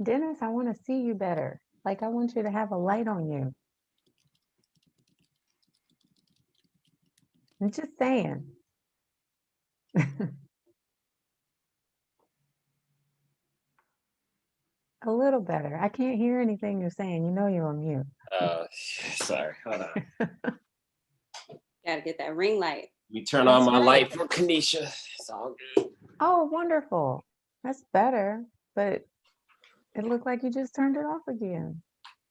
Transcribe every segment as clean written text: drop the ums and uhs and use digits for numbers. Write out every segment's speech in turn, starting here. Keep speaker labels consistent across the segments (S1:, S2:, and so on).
S1: Dennis, I want to see you better. Like I want you to have a light on you. I'm just saying. A little better. I can't hear anything you're saying. You know you're on mute.
S2: Sorry, hold on.
S3: Gotta get that ring light.
S2: You turn
S1: That's
S2: on my
S1: right.
S2: light for Kanisha. It's all good.
S1: Oh, wonderful. That's better. But it looked like you just turned it off again.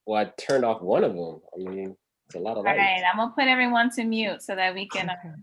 S2: Well, I turned off one of them. I mean, it's a lot of
S4: All
S2: lights.
S4: right, I'm gonna put everyone to mute so that we can.
S1: Okay.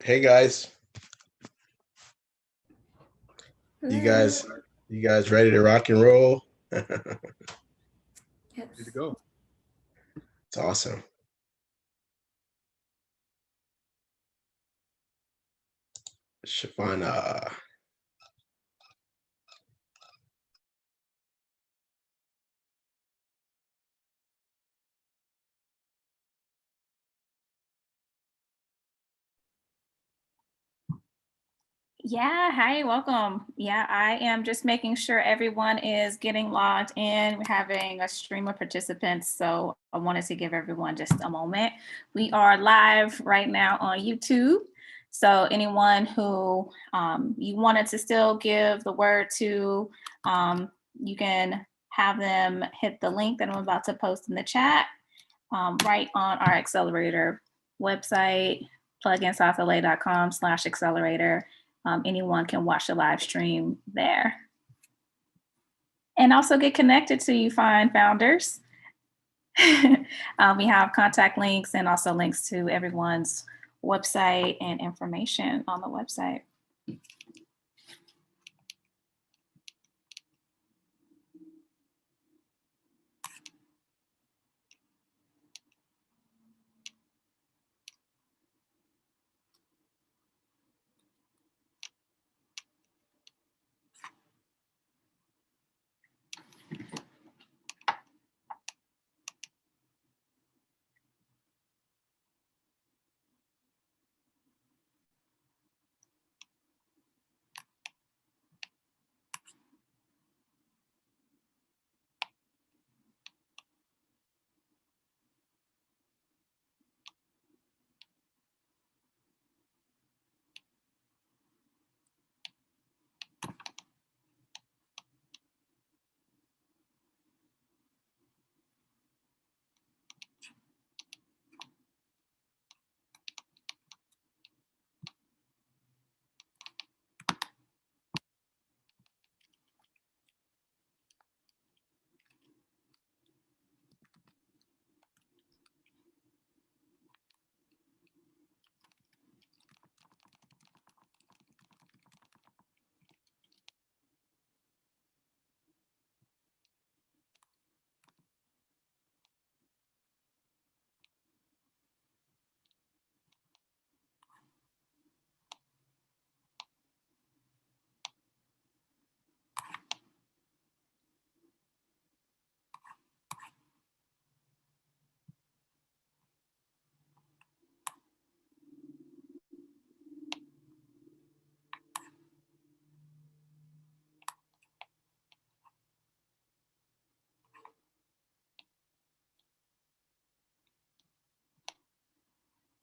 S5: Hey guys, you
S6: Hello.
S5: guys ready to rock and roll?
S6: Yes.
S7: Ready to go.
S5: It's awesome. Shavana.
S4: Yeah, hi, welcome. Yeah, I am just making sure everyone is getting logged in. We're having a stream of participants, so I wanted to give everyone just a moment. We are live right now on YouTube. So anyone who you wanted to still give the word to, you can have them hit the link that I'm about to post in the chat right on our accelerator website, pluginsouthlA.com/accelerator. Anyone can watch the live stream there. And also get connected to you fine founders. We have contact links and also links to everyone's website and information on the website.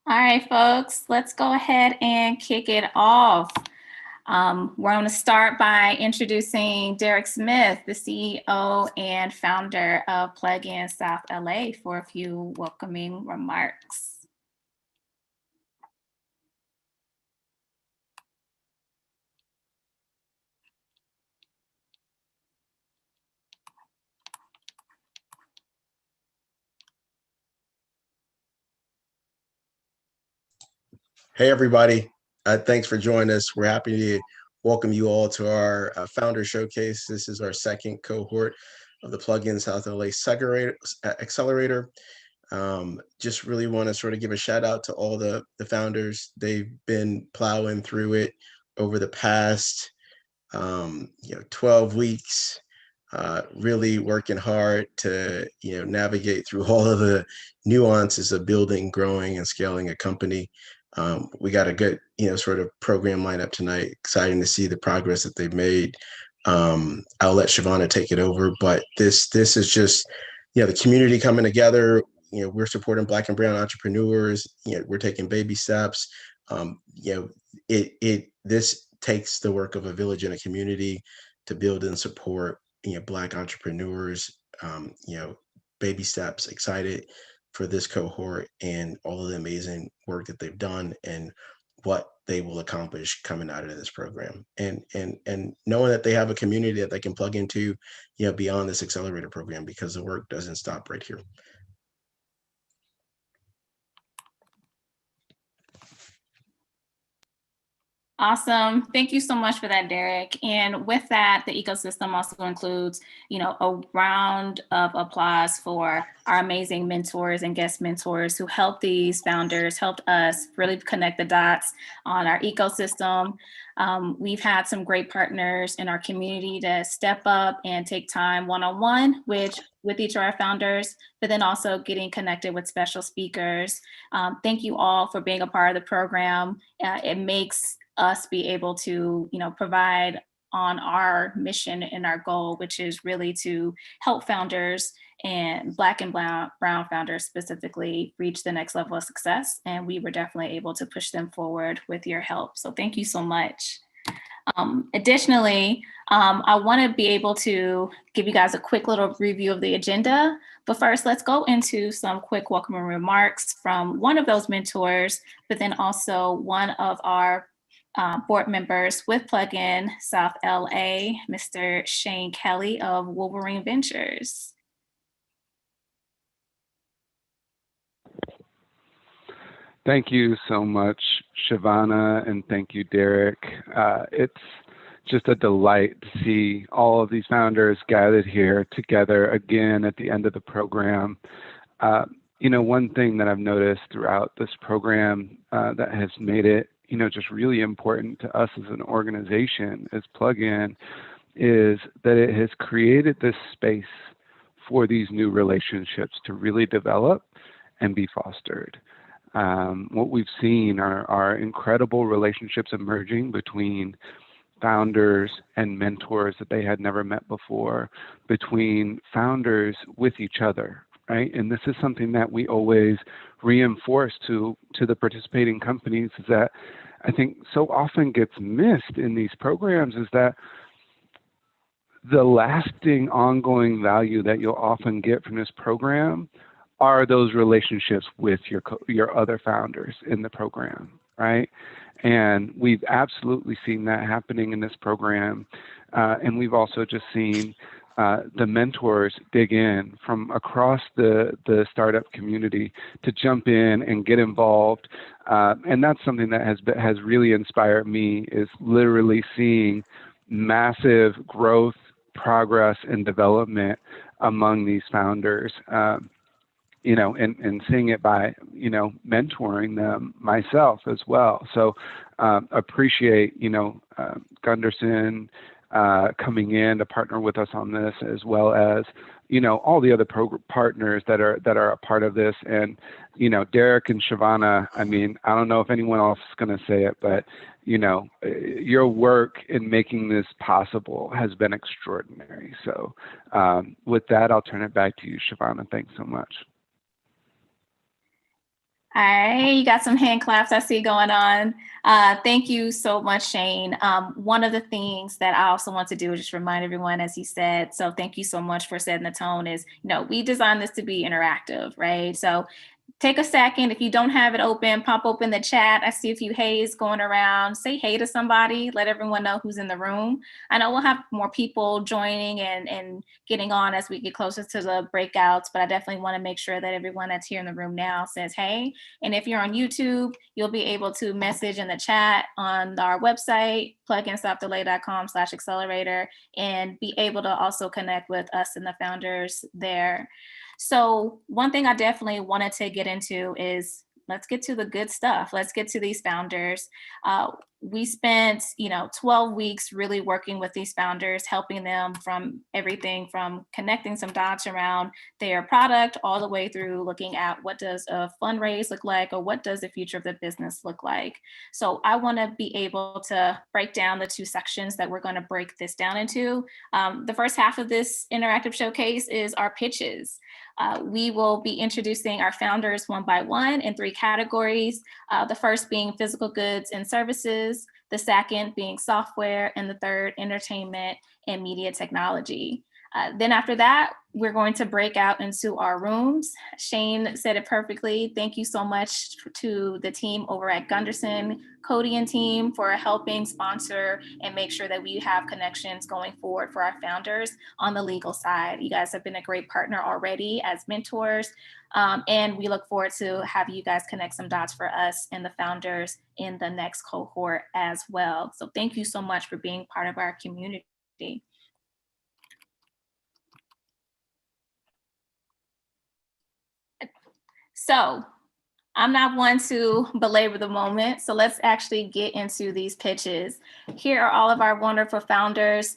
S4: All right, folks, let's go ahead and kick it off. We're going to start by introducing Derek Smith, the CEO and founder of Plugin South LA, for a few welcoming remarks.
S5: Hey everybody, thanks for joining us. We're happy to welcome you all to our founder showcase. This is our second cohort of the Plugin South LA Accelerator. Just really want to sort of give a shout out to all the founders. They've been plowing through it over the past 12 weeks, really working hard to navigate through all of the nuances of building, growing, and scaling a company. We got a good sort of program lineup tonight. Exciting to see the progress that they've made. I'll let Shavana take it over, but this is just the community coming together. We're supporting Black and brown entrepreneurs. We're taking baby steps. This takes the work of a village and a community to build and support Black entrepreneurs. Baby steps. Excited for this cohort and all of the amazing work that they've done and what they will accomplish coming out of this program, and knowing that they have a community that they can plug into beyond this accelerator program, because the work doesn't stop right here.
S4: Awesome. Thank you so much for that, Derek. And with that, the ecosystem also includes, a round of applause for our amazing mentors and guest mentors who helped these founders, helped us really connect the dots on our ecosystem. We've had some great partners in our community to step up and take time one-on-one with each of our founders, but then also getting connected with special speakers. Thank you all for being a part of the program. It makes us be able to, provide on our mission and our goal, which is really to help founders and Black and Brown founders specifically reach the next level of success. And we were definitely able to push them forward with your help. So thank you so much. Additionally, I want to be able to give you guys a quick little review of the agenda. But first, let's go into some quick welcoming remarks from one of those mentors, but then also one of our board members with Plugin South LA, Mr. Shane Kelly of Wolverine Ventures.
S6: Thank you so much, Shavana, and thank you, Derek. It's just a delight to see all of these founders gathered here together again at the end of the program. One thing that I've noticed throughout this program that has made it, just really important to us as an organization, as Plugin, is that it has created this space for these new relationships to really develop and be fostered. What we've seen are incredible relationships emerging between founders and mentors that they had never met before, between founders with each other, right? And this is something that we always reinforce to the participating companies, is that I think so often gets missed in these programs, is that the lasting ongoing value that you'll often get from this program are those relationships with your other founders in the program, right? And we've absolutely seen that happening in this program. And we've also just seen the mentors dig in from across the startup community to jump in and get involved. And that's something that has really inspired me, is literally seeing massive growth, progress, and development among these founders. And seeing it by, mentoring them myself as well. So appreciate, Gunderson coming in to partner with us on this, as well as, all the other partners that are a part of this. And, Derek and Shavana, I don't know if anyone else is going to say it, but, your work in making this possible has been extraordinary. So with that, I'll turn it back to you, Shavana. Thanks so much.
S4: All right, you got some hand claps I see going on. Thank you so much, Shane. One of the things that I also want to do is just remind everyone, as he said, so thank you so much for setting the tone, is, we designed this to be interactive, right? So take a second. If you don't have it open, pop open the chat. I see a few heys going around. Say hey to somebody. Let everyone know who's in the room. I know we'll have more people joining and getting on as we get closer to the breakouts, but I definitely want to make sure that everyone that's here in the room now says hey. And if you're on YouTube, you'll be able to message in the chat on our website, pluginsoftdelay.com/accelerator, and be able to also connect with us and the founders there. So one thing I definitely wanted to get into is, let's get to the good stuff. Let's get to these founders. We spent, 12 weeks really working with these founders, helping them from everything from connecting some dots around their product, all the way through looking at what does a fundraise look like, or what does the future of the business look like. So I want to be able to break down the two sections that we're going to break this down into. The first half of this interactive showcase is our pitches. We will be introducing our founders one by one in 3 categories. The first being physical goods and services, the second being software, and the third entertainment and media technology. Then after that, we're going to break out into our rooms. Shane said it perfectly. Thank you so much to the team over at Gunderson, Cody and team for helping sponsor and make sure that we have connections going forward for our founders on the legal side. You guys have been a great partner already as mentors. And we look forward to having you guys connect some dots for us and the founders in the next cohort as well. So thank you so much for being part of our community. So I'm not one to belabor the moment, so let's actually get into these pitches. Here are all of our wonderful founders.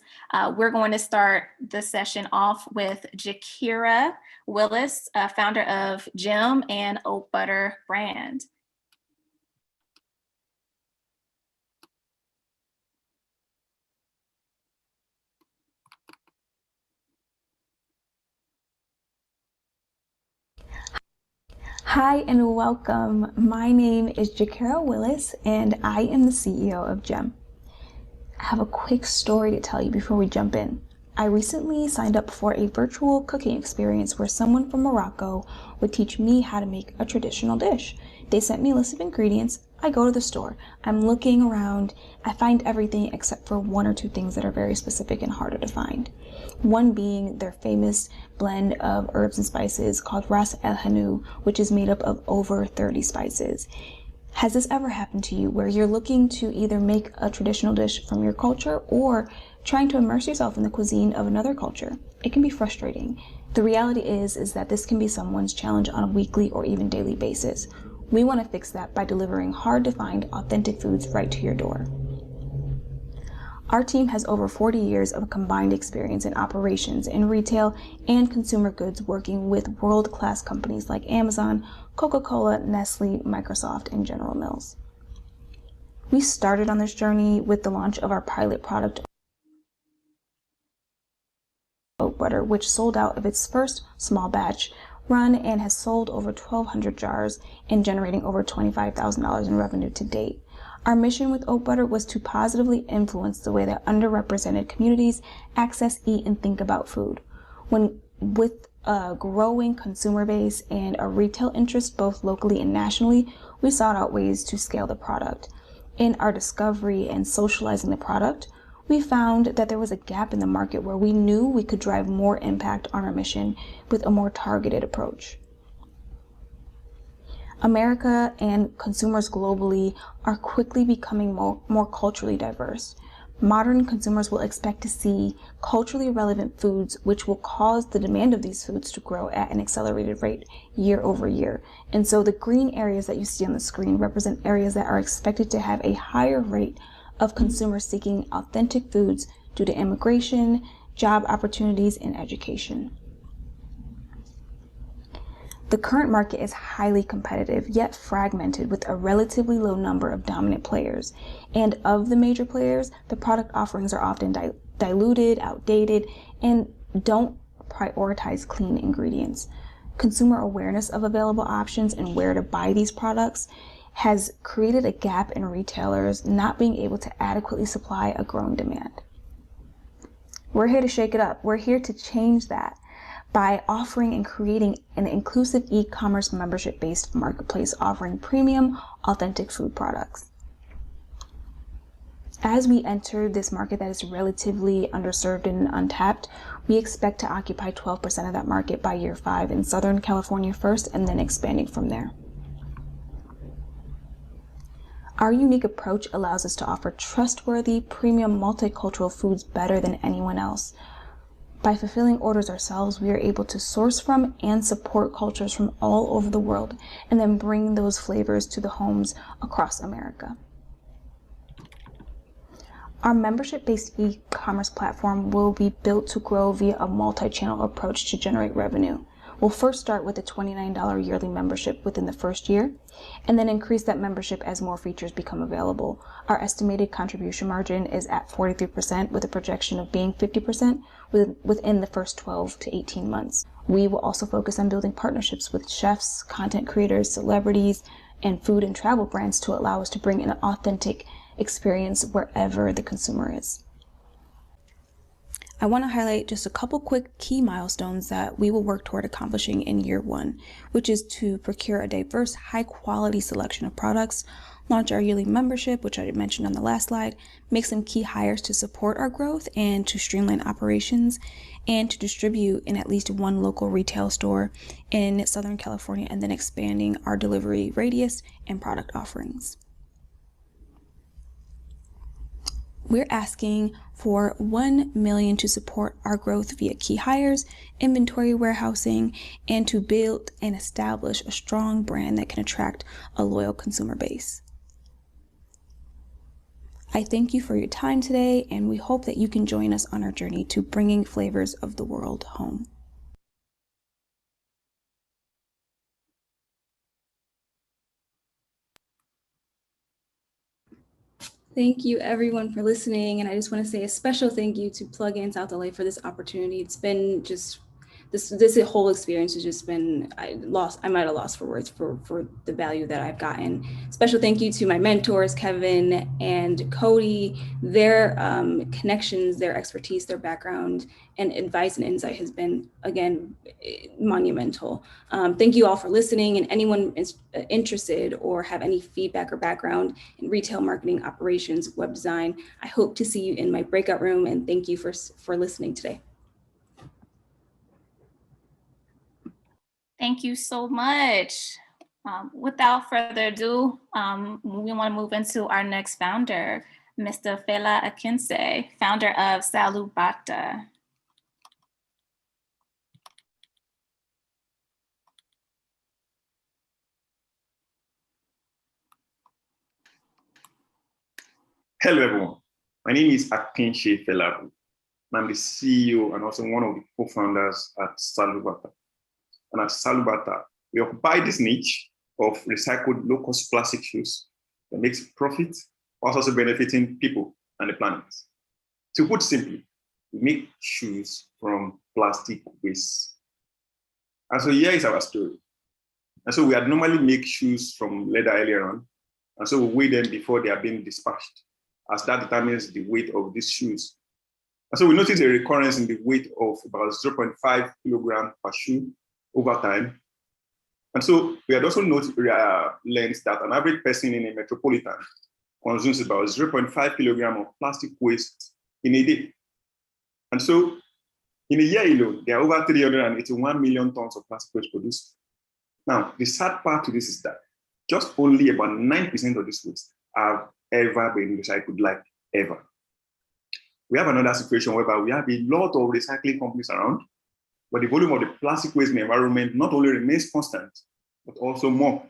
S4: We're going to start the session off with Jakira Willis, founder of Gem and Oat Butter brand.
S8: Hi and welcome. My name is Jakira Willis and I am the CEO of Gem. I have a quick story to tell you before we jump in. I recently signed up for a virtual cooking experience where someone from Morocco would teach me how to make a traditional dish. They sent me a list of ingredients. I go to the store. I'm looking around. I find everything except for one or two things that are very specific and harder to find. One being their famous blend of herbs and spices called Ras El Hanout, which is made up of over 30 spices. Has this ever happened to you where you're looking to either make a traditional dish from your culture or trying to immerse yourself in the cuisine of another culture? It can be frustrating. The reality is that this can be someone's challenge on a weekly or even daily basis. We want to fix that by delivering hard to find authentic foods right to your door. Our team has over 40 years of combined experience in operations in retail and consumer goods, working with world-class companies like Amazon, Coca-Cola, Nestle, Microsoft, and General Mills. We started on this journey with the launch of our pilot product, Oat Butter, which sold out of its first small batch run and has sold over 1,200 jars and generating over $25,000 in revenue to date. Our mission with Oat Butter was to positively influence the way that underrepresented communities access, eat, and think about food. With a growing consumer base and a retail interest both locally and nationally, we sought out ways to scale the product. In our discovery and socializing the product, we found that there was a gap in the market where we knew we could drive more impact on our mission with a more targeted approach. America and consumers globally are quickly becoming more culturally diverse. Modern consumers will expect to see culturally relevant foods, which will cause the demand of these foods to grow at an accelerated rate year over year. And so the green areas that you see on the screen represent areas that are expected to have a higher rate of consumers seeking authentic foods due to immigration, job opportunities, and education. The current market is highly competitive, yet fragmented with a relatively low number of dominant players. And of the major players, the product offerings are often diluted, outdated, and don't prioritize clean ingredients. Consumer awareness of available options and where to buy these products has created a gap in retailers not being able to adequately supply a growing demand. We're here to shake it up. We're here to change that by offering and creating an inclusive e-commerce membership-based marketplace offering premium, authentic food products. As we enter this market that is relatively underserved and untapped, we expect to occupy 12% of that market by year 5 in Southern California first, and then expanding from there. Our unique approach allows us to offer trustworthy, premium, multicultural foods better than anyone else. By fulfilling orders ourselves, we are able to source from and support cultures from all over the world, and then bring those flavors to the homes across America. Our membership-based e-commerce platform will be built to grow via a multi-channel approach to generate revenue. We'll first start with a $29 yearly membership within the first year, and then increase that membership as more features become available. Our estimated contribution margin is at 43%, with a projection of being 50% within the first 12 to 18 months. We will also focus on building partnerships with chefs, content creators, celebrities, and food and travel brands to allow us to bring an authentic experience wherever the consumer is. I want to highlight just a couple quick key milestones that we will work toward accomplishing in year one, which is to procure a diverse, high-quality selection of products, launch our yearly membership, which I mentioned on the last slide, make some key hires to support our growth and to streamline operations, and to distribute in at least one local retail store in Southern California, and then expanding our delivery radius and product offerings. We're asking for $1 million to support our growth via key hires, inventory warehousing, and to build and establish a strong brand that can attract a loyal consumer base. I thank you for your time today, and we hope that you can join us on our journey to bringing flavors of the world home. Thank you everyone for listening, and I just want to say a special thank you to Plugin South LA for this opportunity. It's been just this whole experience has just been, I might have lost for words for the value that I've gotten. Special thank you to my mentors, Kevin and Cody. Their connections, their expertise, their background, and advice and insight has been, again, monumental. Thank you all for listening, and anyone is interested or have any feedback or background in retail marketing, operations, web design, I hope to see you in my breakout room, and thank you for listening today.
S4: Thank you so much. Without further ado, we want to move into our next founder, Mr. Fela Akinse, founder of Salubata.
S9: Hello, everyone. My name is Akinse Fela. I'm the CEO and also one of the co-founders at Salubata. And at Salubata, we occupy this niche of recycled low-cost plastic shoes that makes profit while also benefiting people and the planet. To put simply, we make shoes from plastic waste. And so here is our story. And so we had normally make shoes from leather earlier on, and so we weigh them before they are being dispatched, as that determines the weight of these shoes. And so we noticed a recurrence in the weight of about 0.5 kilogram per shoe over time. And so we had also learned that an average person in a metropolitan consumes about 0.5 kilogram of plastic waste in a day. And so in a year alone, there are over 381 million tons of plastic waste produced. Now, the sad part to this is that just only about 9% of this waste have ever been recycled, like ever. We have another situation whereby we have a lot of recycling companies around, but the volume of the plastic waste in the environment not only remains constant, but also more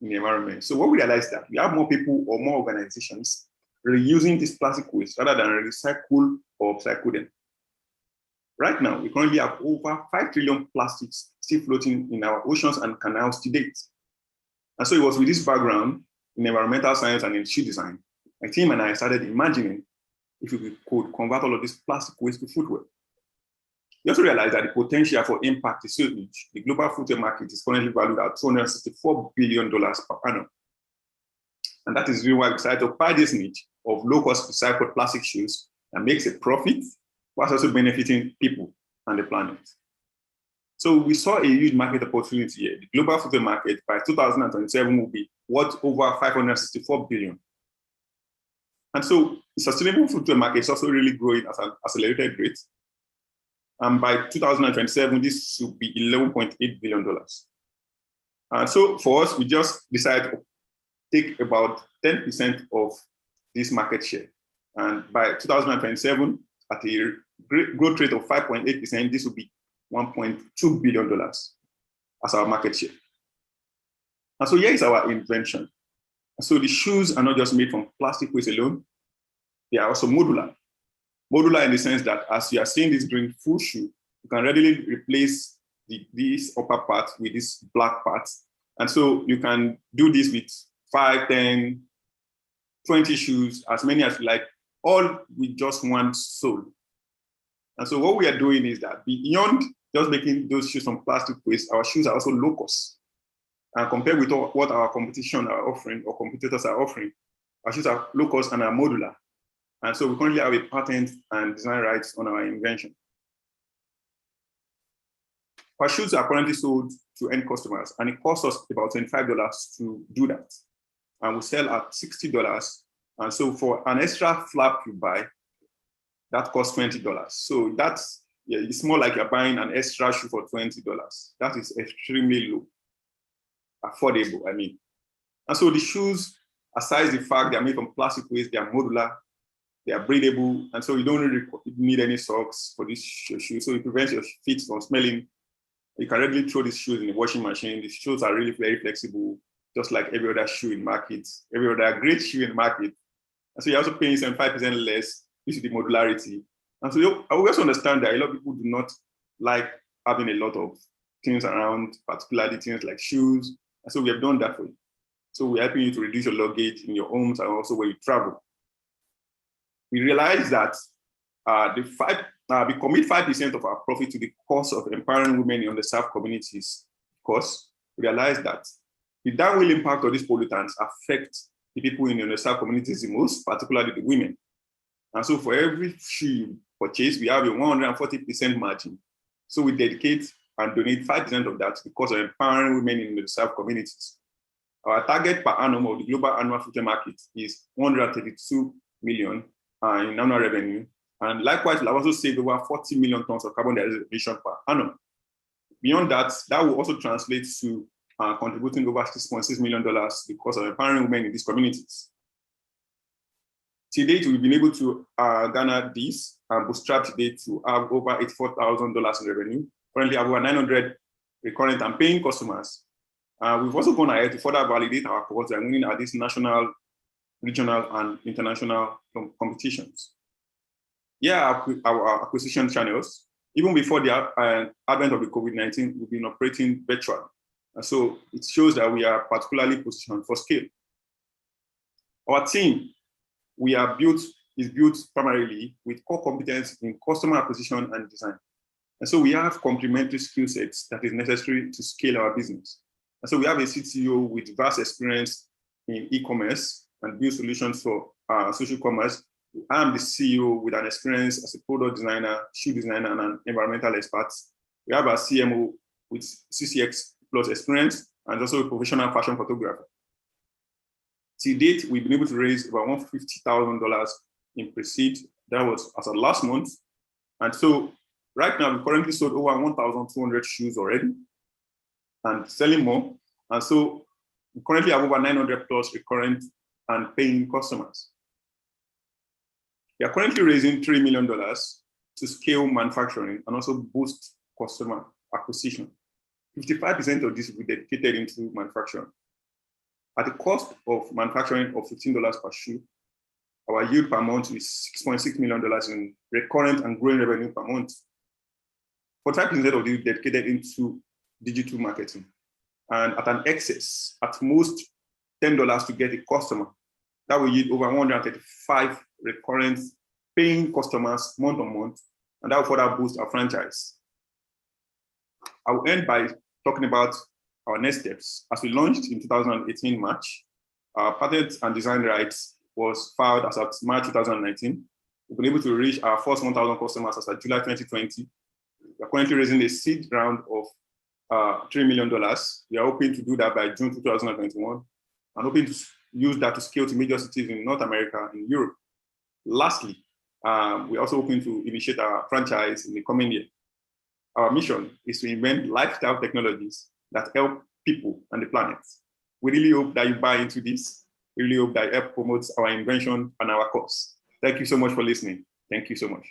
S9: in the environment. So what we realized that we have more people or more organizations reusing this plastic waste rather than recycle or upcycle them. Right now, we currently have over 5 trillion plastics still floating in our oceans and canals to date. And so it was with this background in environmental science and in shoe design, my team and I started imagining if we could convert all of this plastic waste to footwear. We also realized that the potential for impact is so huge. The global footwear market is currently valued at $264 billion per annum. And that is really why we decided to occupy this niche of low-cost recycled plastic shoes that makes a profit whilst also benefiting people and the planet. So we saw a huge market opportunity here. The global footwear market by 2027 will be worth over $564 billion. And so the sustainable footwear market is also really growing at an accelerated rate. And by 2027, this should be $11.8 billion. And so for us, we just decided to take about 10% of this market share. And by 2027, at a growth rate of 5.8%, this will be $1.2 billion as our market share. And so here is our invention. So the shoes are not just made from plastic waste alone, they are also modular. Modular in the sense that as you are seeing this green full shoe, you can readily replace this upper part with this black part. And so you can do this with 5, 10, 20 shoes, as many as you like, all with just one sole. And so what we are doing is that beyond just making those shoes from plastic waste, our shoes are also low cost. And compared with what our competition are offering or competitors are offering, our shoes are low cost and are modular. And so we currently have a patent and design rights on our invention. Our shoes are currently sold to end customers, and it costs us about $25 to do that. And we sell at $60. And so for an extra flap you buy, that costs $20. So that's, yeah, it's more like you're buying an extra shoe for $20. That is extremely low, affordable, I mean. And so the shoes, aside the fact they're made from plastic waste, they are modular, they are breathable, and so you don't really need any socks for this shoe. So it prevents your feet from smelling. You can regularly throw these shoes in the washing machine. These shoes are really very flexible, just like every other shoe in market, every other great shoe in the market. And so you're also paying 75% less due to the modularity. And so I also understand that a lot of people do not like having a lot of things around, particularly things like shoes. And so we have done that for you. So we're helping you to reduce your luggage in your homes and also where you travel. We realize that we commit 5% of our profit to the cause of empowering women in underserved communities. Because we realize that the downwind impact of these pollutants affect the people in the underserved communities the most, particularly the women. And so for every shoe you purchase, we have a 140% margin. So we dedicate and donate 5% of that to the cause of empowering women in the underserved communities. Our target per annum of the global annual future market is 132 million in annual revenue. And likewise, we'll also save over 40 million tons of carbon dioxide emission per annum. Beyond that, that will also translate to contributing over $6.6 million because of empowering women in these communities. To date, we've been able to garner this and bootstrap today to have over $84,000 in revenue. Currently, have over 900 recurrent and paying customers. We've also gone ahead to further validate our cohorts and winning at these national, regional, and international competitions. Yeah, our acquisition channels, even before the advent of the COVID-19, we've been operating virtually. And so it shows that we are particularly positioned for scale. Our team, is built primarily with core competence in customer acquisition and design. And so we have complementary skill sets that is necessary to scale our business. And so we have a CTO with vast experience in e-commerce and build solutions for social commerce. I'm the CEO with an experience as a product designer, shoe designer, and an environmental expert. We have a CMO with CCX plus experience and also a professional fashion photographer. To date, we've been able to raise about $150,000 in pre-seed. That was as of last month. And so right now, we currently sold over 1,200 shoes already and selling more. And so we currently have over 900 plus recurrent and paying customers. We are currently raising $3 million to scale manufacturing and also boost customer acquisition. 55% of this will be dedicated into manufacturing. At the cost of manufacturing of $15 per shoe, our yield per month is $6.6 million in recurrent and growing revenue per month. 45% of this dedicated into digital marketing. And at an excess, at most $10 to get a customer, that will yield over 135 recurrent paying customers month on month, and that will further boost our franchise. I will end by talking about our next steps. As we launched in 2018 March, our patent and design rights was filed as of March 2019. We've been able to reach our first 1,000 customers as of July 2020. We're currently raising a seed round of $3 million. We are hoping to do that by June 2021, and hoping to use that to scale to major cities in North America and Europe. Lastly, we're also hoping to initiate our franchise in the coming year. Our mission is to invent lifestyle technologies that help people and the planet. We really hope that you buy into this. We really hope that you help promote our invention and our cause. Thank you so much for listening. Thank you so much.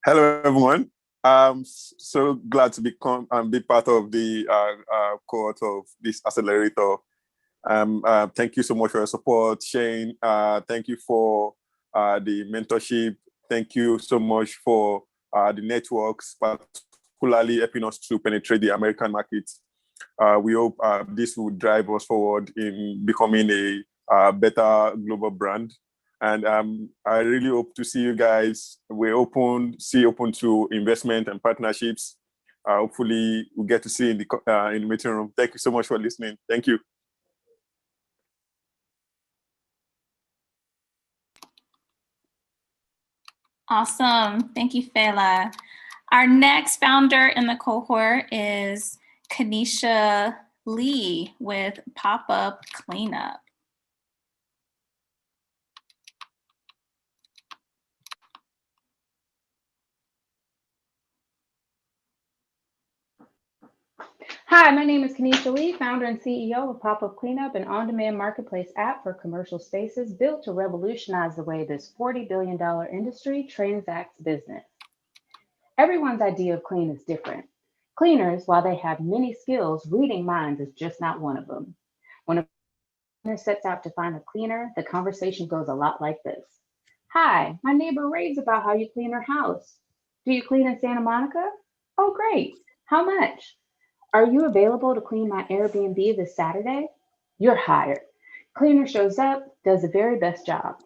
S10: Hello, everyone. I'm so glad to be part of the cohort of this accelerator. Thank you so much for your support, Shane. Thank you for the mentorship. Thank you so much for the networks, particularly helping us to penetrate the American market. We hope this will drive us forward in becoming a better global brand. And I really hope to see you guys. We're open to investment and partnerships. hopefully we'll get to see in the meeting room. Thank you so much for listening. Thank you.
S4: Awesome. Thank you, Fela. Our next founder in the cohort is Kanisha Lee with Pop-Up Cleanup.
S11: Hi, my name is Kanisha Lee, founder and CEO of Pop-Up Cleanup, an on-demand marketplace app for commercial spaces built to revolutionize the way this $40 billion industry transacts business. Everyone's idea of clean is different. Cleaners, while they have many skills, reading minds is just not one of them. When a cleaner sets out to find a cleaner, the conversation goes a lot like this. Hi, my neighbor raves about how you clean her house. Do you clean in Santa Monica? Oh, great. How much? Are you available to clean my Airbnb this Saturday? You're hired. Cleaner shows up, does the very best job.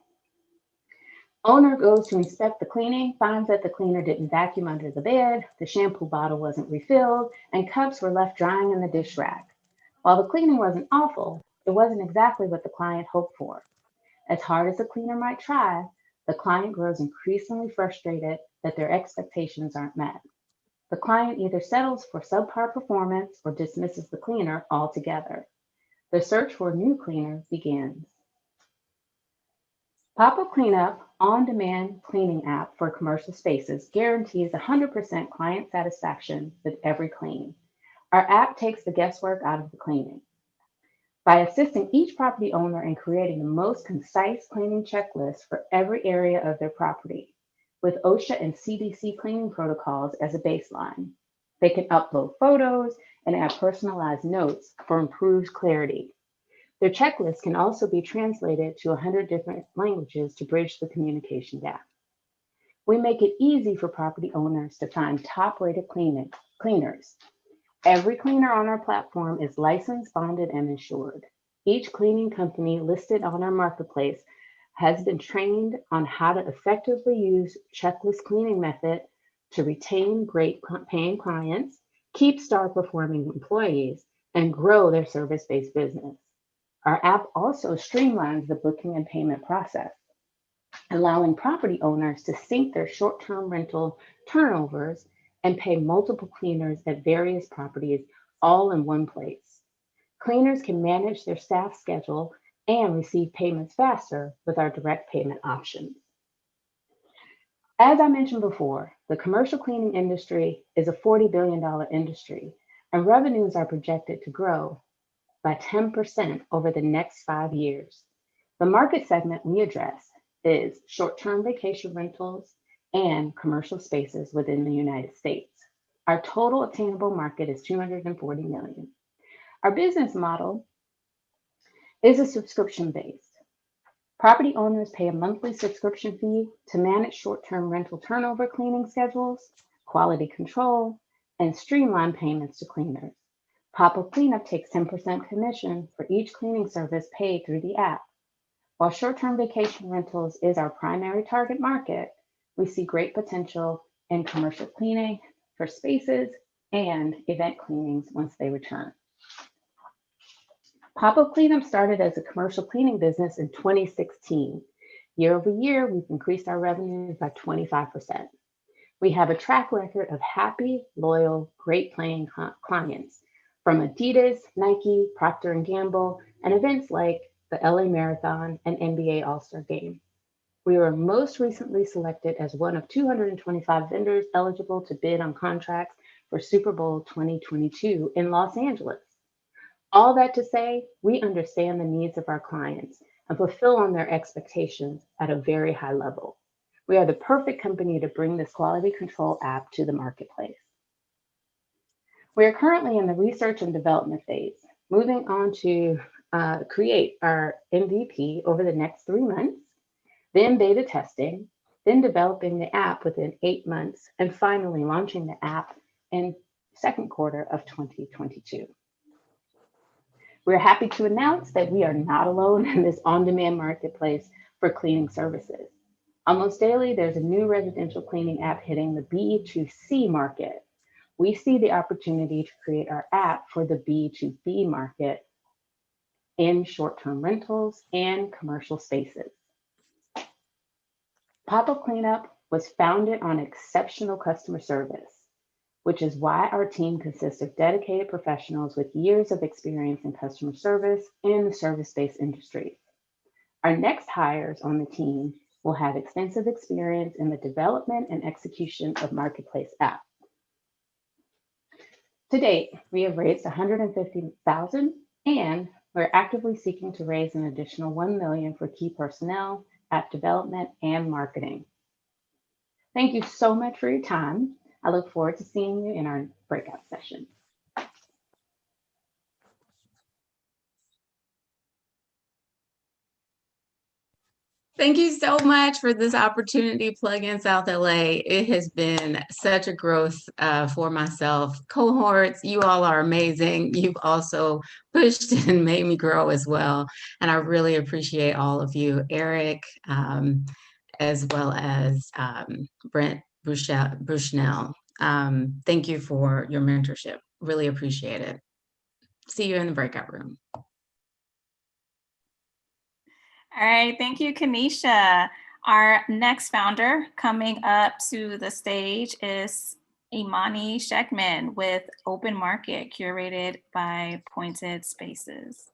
S11: Owner goes to inspect the cleaning, finds that the cleaner didn't vacuum under the bed, the shampoo bottle wasn't refilled, and cups were left drying in the dish rack. While the cleaning wasn't awful, it wasn't exactly what the client hoped for. As hard as the cleaner might try, the client grows increasingly frustrated that their expectations aren't met. The client either settles for subpar performance or dismisses the cleaner altogether. The search for a new cleaner begins. Pop-Up Cleanup on-demand cleaning app for commercial spaces guarantees 100% client satisfaction with every clean. Our app takes the guesswork out of the cleaning. By assisting each property owner in creating the most concise cleaning checklist for every area of their property, with OSHA and CDC cleaning protocols as a baseline. They can upload photos and add personalized notes for improved clarity. Their checklist can also be translated to 100 different languages to bridge the communication gap. We make it easy for property owners to find top-rated cleaners. Every cleaner on our platform is licensed, bonded, and insured. Each cleaning company listed on our marketplace has been trained on how to effectively use checklist cleaning method to retain great paying clients, keep star performing employees, and grow their service-based business. Our app also streamlines the booking and payment process, allowing property owners to sync their short-term rental turnovers and pay multiple cleaners at various properties all in one place. Cleaners can manage their staff schedule and receive payments faster with our direct payment options. As I mentioned before, the commercial cleaning industry is a $40 billion industry, and revenues are projected to grow by 10% over the next 5 years. The market segment we address is short-term vacation rentals and commercial spaces within the United States. Our total attainable market is $240 million. Our business model is a subscription-based. Property owners pay a monthly subscription fee to manage short-term rental turnover cleaning schedules, quality control, and streamline payments to cleaners. Pop-Up Cleanup takes 10% commission for each cleaning service paid through the app. While short-term vacation rentals is our primary target market, we see great potential in commercial cleaning for spaces and event cleanings once they return. Pop-Up Cleanup started as a commercial cleaning business in 2016. Year over year, we've increased our revenues by 25%. We have a track record of happy, loyal, great paying clients from Adidas, Nike, Procter & Gamble, and events like the LA Marathon and NBA All-Star Game. We were most recently selected as one of 225 vendors eligible to bid on contracts for Super Bowl 2022 in Los Angeles. All that to say, we understand the needs of our clients and fulfill on their expectations at a very high level. We are the perfect company to bring this quality control app to the marketplace. We are currently in the research and development phase, moving on to create our MVP over the next 3 months, then beta testing, then developing the app within 8 months, and finally launching the app in second quarter of 2022. We're happy to announce that we are not alone in this on-demand marketplace for cleaning services. Almost daily, there's a new residential cleaning app hitting the B2C market. we see the opportunity to create our app for the B2B market in short-term rentals and commercial spaces. Pop-Up Cleanup was founded on exceptional customer service, which is why our team consists of dedicated professionals with years of experience in customer service and the service-based industry. Our next hires on the team will have extensive experience in the development and execution of marketplace apps. To date, we have raised $150,000, and we're actively seeking to raise an additional $1 million for key personnel, app development, and marketing. Thank you so much for your time. I look forward to seeing you in our breakout session.
S1: Thank you so much for this opportunity, Plug-in South LA. It has been such a growth for myself. Cohorts, you all are amazing. You've also pushed and made me grow as well. And I really appreciate all of you, Eric, as well as Brent Bushnell. Thank you for your mentorship. Really appreciate it. See you in the breakout room.
S4: All right, thank you, Kanisha. Our next founder coming up to the stage is Imani Sheckman with Open Market, curated by Pointed Spaces.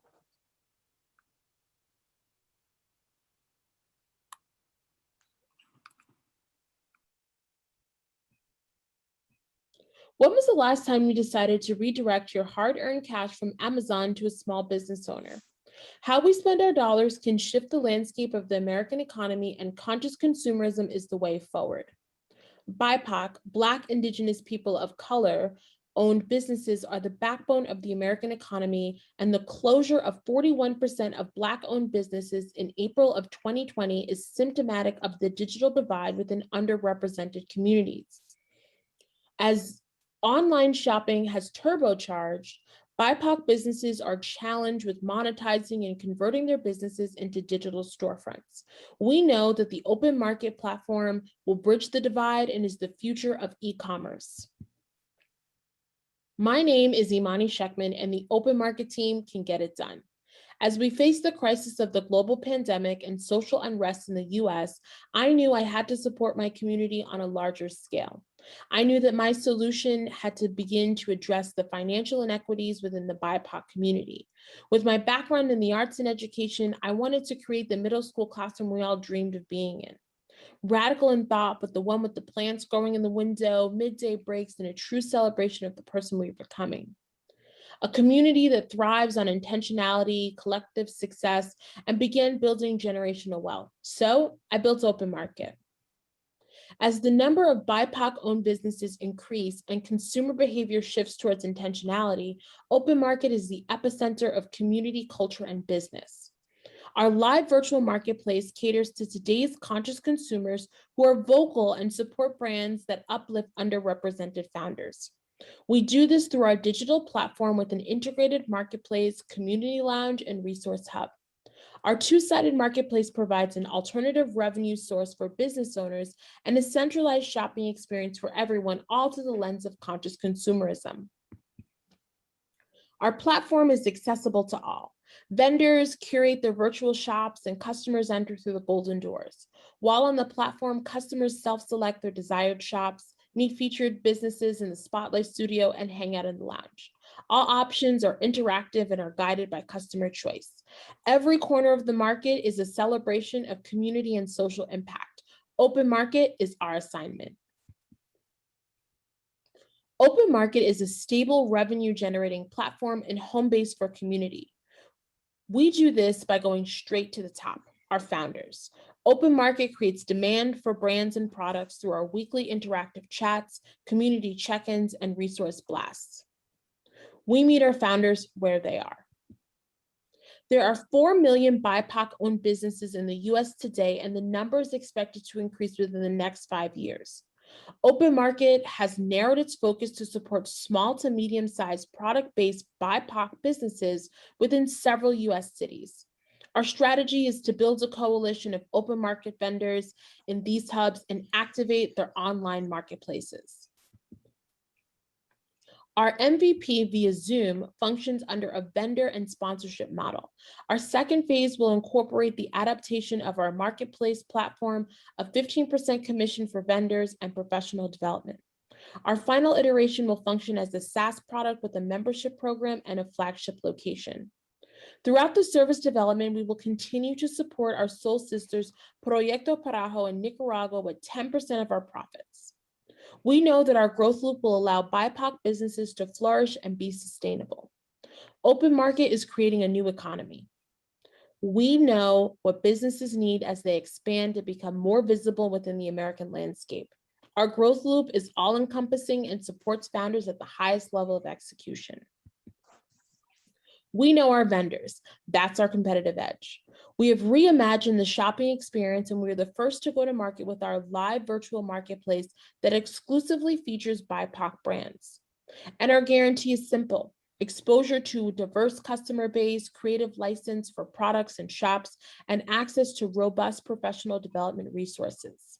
S12: When was the last time you decided to redirect your hard-earned cash from Amazon to a small business owner? How we spend our dollars can shift the landscape of the American economy, and conscious consumerism is the way forward. BIPOC, Black, Indigenous people of color, owned businesses are the backbone of the American economy, and the closure of 41% of Black-owned businesses in April of 2020 is symptomatic of the digital divide within underrepresented communities. As online shopping has turbocharged, BIPOC businesses are challenged with monetizing and converting their businesses into digital storefronts. We know that the open market platform will bridge the divide and is the future of e-commerce. My name is Imani Sheckman, and the open market team can get it done. As we face the crisis of the global pandemic and social unrest in the US, I knew I had to support my community on a larger scale. I knew that my solution had to begin to address the financial inequities within the BIPOC community. With my background in the arts and education, I wanted to create the middle school classroom we all dreamed of being in. Radical in thought, but the one with the plants growing in the window, midday breaks, and a true celebration of the person we're becoming. A community that thrives on intentionality, collective success, and began building generational wealth. So I built Open Market. As the number of BIPOC-owned businesses increase and consumer behavior shifts towards intentionality, Open Market is the epicenter of community, culture, and business. Our live virtual marketplace caters to today's conscious consumers who are vocal and support brands that uplift underrepresented founders. We do this through our digital platform with an integrated marketplace, community lounge, and resource hub. Our two-sided marketplace provides an alternative revenue source for business owners and a centralized shopping experience for everyone, all through the lens of conscious consumerism. Our platform is accessible to all. Vendors curate their virtual shops and customers enter through the golden doors. While on the platform, customers self-select their desired shops, meet featured businesses in the Spotlight Studio, and hang out in the lounge. All options are interactive and are guided by customer choice. Every corner of the market is a celebration of community and social impact. Open Market is our assignment. Open Market is a stable revenue generating platform and home base for community. We do this by going straight to the top, our founders. Open Market creates demand for brands and products through our weekly interactive chats, community check-ins, and resource blasts. We meet our founders where they are. There are 4 million BIPOC-owned businesses in the US today, and the number is expected to increase within the next 5 years. Open Market has narrowed its focus to support small to medium-sized product-based BIPOC businesses within several US cities. Our strategy is to build a coalition of open market vendors in these hubs and activate their online marketplaces. Our MVP via Zoom functions under a vendor and sponsorship model. Our second phase will incorporate the adaptation of our marketplace platform, a 15% commission for vendors, and professional development. Our final iteration will function as a SaaS product with a membership program and a flagship location. Throughout the service development, we will continue to support our soul sisters, Proyecto Parajo in Nicaragua, with 10% of our profits. We know that our growth loop will allow BIPOC businesses to flourish and be sustainable. Open market is creating a new economy. We know what businesses need as they expand to become more visible within the American landscape. Our growth loop is all-encompassing and supports founders at the highest level of execution. We know our vendors. That's our competitive edge. We have reimagined the shopping experience, and we are the first to go to market with our live virtual marketplace that exclusively features BIPOC brands. And our guarantee is simple: exposure to a diverse customer base, creative license for products and shops, and access to robust professional development resources.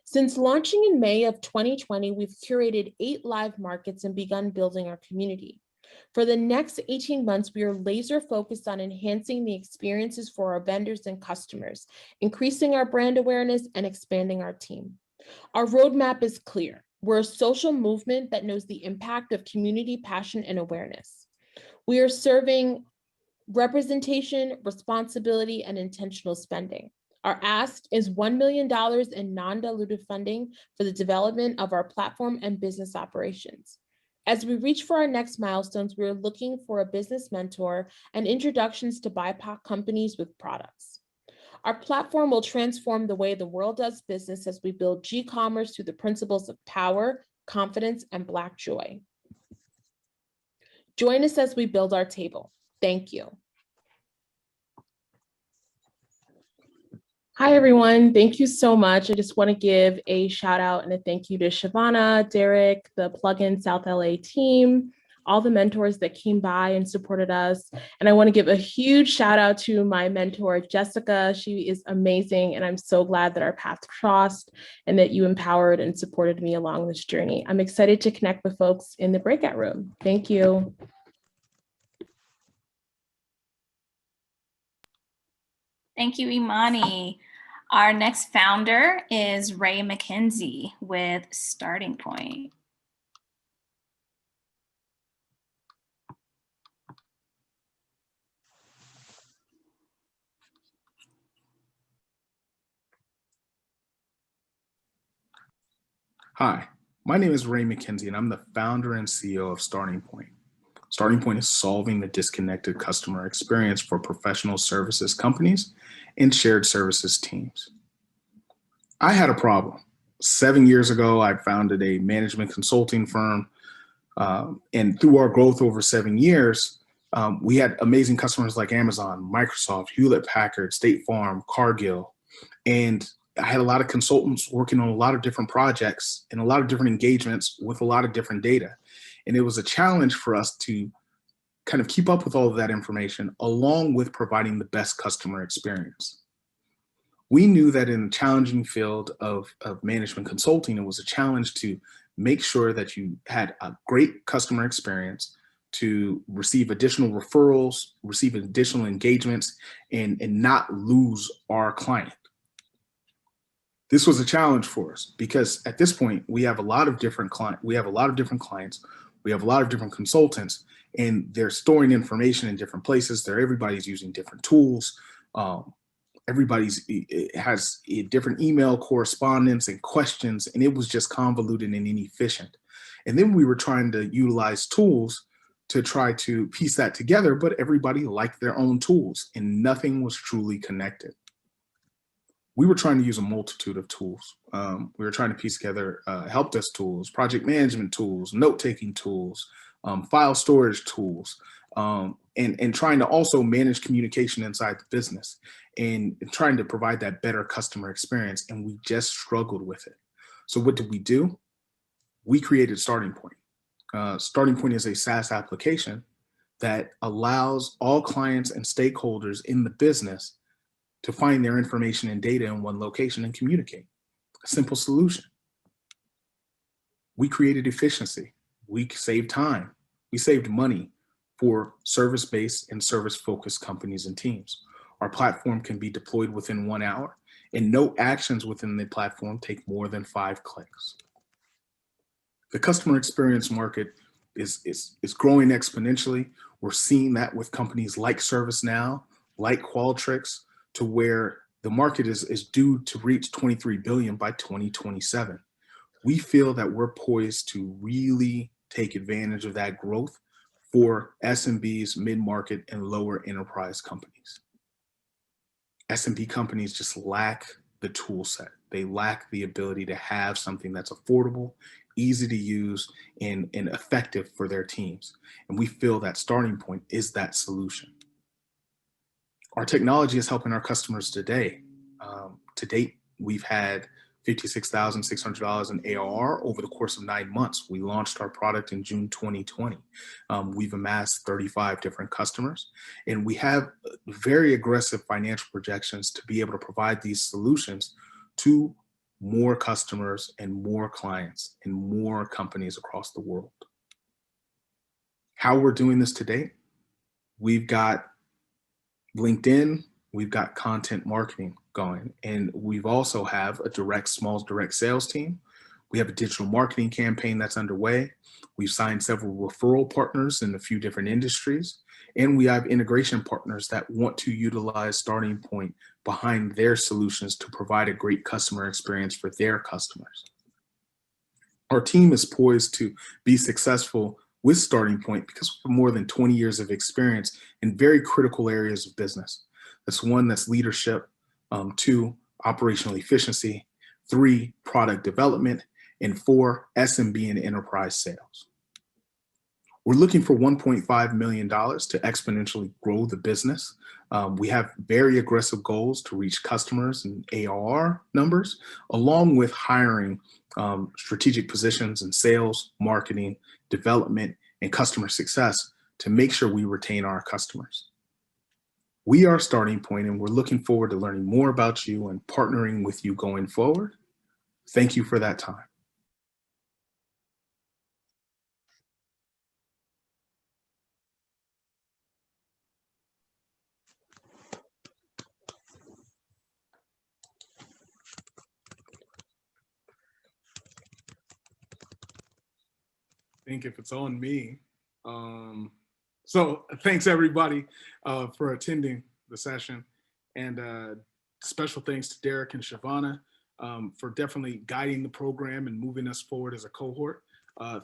S12: Since launching in May of 2020, we've curated 8 live markets and begun building our community. For the next 18 months, we are laser focused on enhancing the experiences for our vendors and customers, increasing our brand awareness, and expanding our team. Our roadmap is clear. We're a social movement that knows the impact of community passion and awareness. We are serving representation, responsibility, and intentional spending. Our ask is $1 million in non-dilutive funding for the development of our platform and business operations. As we reach for our next milestones, we are looking for a business mentor and introductions to BIPOC companies with products. Our platform will transform the way the world does business as we build G-commerce through the principles of power, confidence, and Black joy. Join us as we build our table. Thank you. Hi, everyone. Thank you so much. I just want to give a shout out and a thank you to Shavana, Derek, the Plugin South LA team, all the mentors that came by and supported us. And I want to give a huge shout out to my mentor, Jessica. She is amazing. And I'm so glad that our paths crossed and that you empowered and supported me along this journey. I'm excited to connect with folks in the breakout room. Thank you.
S4: Thank you, Imani. Our next founder is Ray McKenzie with Starting Point.
S7: Hi, my name is Ray McKenzie, and I'm the founder and CEO of Starting Point. Starting Point is solving the disconnected customer experience for professional services companies and shared services teams. I had a problem. 7 years ago, I founded a management consulting firm, and through our growth over 7 years, we had amazing customers like Amazon, Microsoft, Hewlett-Packard, State Farm, Cargill, and I had a lot of consultants working on a lot of different projects and a lot of different engagements with a lot of different data. And it was a challenge for us to kind of keep up with all of that information along with providing the best customer experience. We knew that in the challenging field of management consulting, it was a challenge to make sure that you had a great customer experience, to receive additional referrals, receive additional engagements, and not lose our client. This was a challenge for us because at this point we have a lot of different clients, we have a lot of different consultants, and they're storing information in different places. Everybody's using different tools. Everybody's has a different email correspondence and questions, and it was just convoluted and inefficient. And then we were trying to utilize tools to try to piece that together, but everybody liked their own tools and nothing was truly connected. We were trying to use a multitude of tools. We were trying to piece together help desk tools, project management tools, note-taking tools, file storage tools, and trying to also manage communication inside the business and trying to provide that better customer experience. And we just struggled with it. So what did we do? We created Starting Point. Starting Point is a SaaS application that allows all clients and stakeholders in the business to find their information and data in one location and communicate. A simple solution. We created efficiency. We saved time. We saved money for service-based and service-focused companies and teams. Our platform can be deployed within 1 hour, and no actions within the platform take more than 5 clicks. The customer experience market is growing exponentially. We're seeing that with companies like ServiceNow, like Qualtrics, to where the market is due to reach $23 billion by 2027. We feel that we're poised to really take advantage of that growth for SMBs, mid-market, and lower enterprise companies. SMB companies just lack the tool set. They lack the ability to have something that's affordable, easy to use, and effective for their teams. And we feel that Starting Point is that solution. Our technology is helping our customers today. To date, we've had $56,600 in ARR over the course of 9 months. We launched our product in June 2020. We've amassed 35 different customers, and we have very aggressive financial projections to be able to provide these solutions to more customers and more clients and more companies across the world. How we're doing this today, we've got LinkedIn, we've got content marketing going, and we've also have a small direct sales team. We have a digital marketing campaign that's underway. We've signed several referral partners in a few different industries, and we have integration partners that want to utilize Starting Point behind their solutions to provide a great customer experience for their customers. Our team is poised to be successful with Starting Point because we have more than 20 years of experience in very critical areas of business. That's 1, that's leadership, 2, operational efficiency, 3, product development, and 4, SMB and enterprise sales. We're looking for $1.5 million to exponentially grow the business. We have very aggressive goals to reach customers and ARR numbers, along with hiring strategic positions in sales, marketing, development, and customer success to make sure we retain our customers. We are Starting Point, and we're looking forward to learning more about you and partnering with you going forward. Thank you for that time. I think if it's on me. So thanks everybody for attending the session, and special thanks to Derek and Shavana for definitely guiding the program and moving us forward as a cohort.